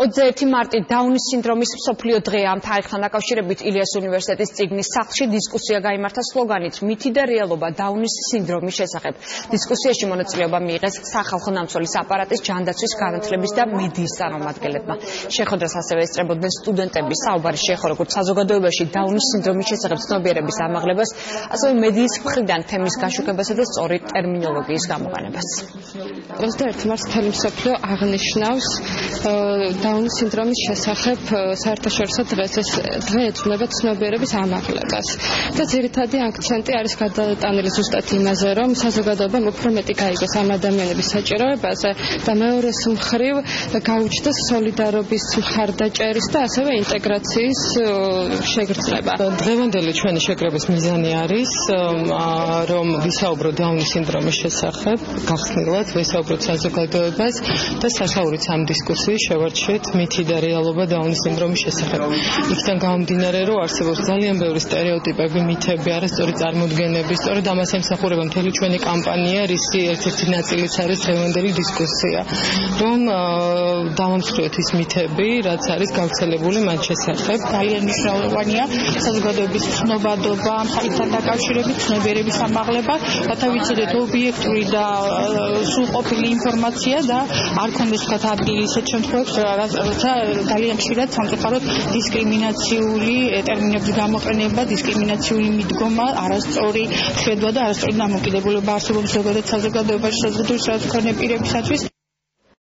21 მარტი დაუნის სინდრომის მსოფლიო დღეა. ამ თარიღთან დაკავშირებით ილიას უნივერსიტეტის წიგნის სახლში დისკუსია გაიმართა სლოგანით „მითი და რეალობა დაუნის სინდრომის შესახებ“. დისკუსიაში მონაწილეობა მიიღეს სახალხო ნამცველის აპარატის, ჯანდაცვის, განათლების და მედიის წარმომადგენლებმა. შეხვედრას ასევე ესწრებოდნენ სტუდენტები. საუბარი შეეხო როგორც საზოგადოებაში დაუნის სინდრომის შესახებ ცნობიერების ამაღლებას, ასევე მედიის მხრიდან თემის გაშუქებასა და სწორი ტერმინოლოგიის გამოყენებას. 21 მარტს მთელი მსოფლიო აღნიშნავს დაუნის სინდრომის შესახებ საერთაშორისო დღეს. ეს დღე ეძღვნება ცნობიერების ამაღლებას და ძირითადი აქცენტი არის გადატანილი ზუსტად იმაზე, რომ საზოგადოებამ უფრო მეტი გაიგოს ამ ადამიანების საჭიროებაზე და მეორეს მხრივ გაუჩნდეს სოლიდარობის მხარდაჭერის და ასევე ინტეგრაციის შეგრძნება. დღევანდელი ჩვენი შეკრების მიზანი არის, რომ ვისაუბროთ დაუნის სინდრომის შესახებ, გახსნილად ვისაუბროთ საზოგადოებას და საშუალებით ამ დისკუსიის შევარჩიეთ მითი და რეალობა დაუნის სინდრომის შესახებ. იქიდან გამომდინარე, რომ არსებობს ძალიან ბევრი სტერეოტიპები, მითები, არასწორი წარმოდგენები, სწორედ ამას ემსახურება მთელი ჩვენი კამპანია, რისი ერთ-ერთი ნაწილიც არის დღევანდელი დისკუსია, რომ დავამსხვრიოთ ის მითები, რაც არის გავრცელებული მათ შესახებ. ძალიან მნიშვნელოვანია საზოგადოების ცნობადობა, ამ ხალხთან დაკავშირებით ცნობიერების ამაღლება, რათა ვიცოდეთ ობიექტური და სრულყოფილი ინფორმაცია და არ ქონდეს თქვათ ადგილი ისეთ შემთხვევებში, როცა ძალიან ხშირად სამწუხაროდ დისკრიმინაციული ტერმინების გამოყენება, დისკრიმინაციული მიდგომა, არასწორი ხედვა და არასწორი დამოკიდებულება არსებობს ზოგადად საზოგადოებაში საზოგადოების პირებისათვის.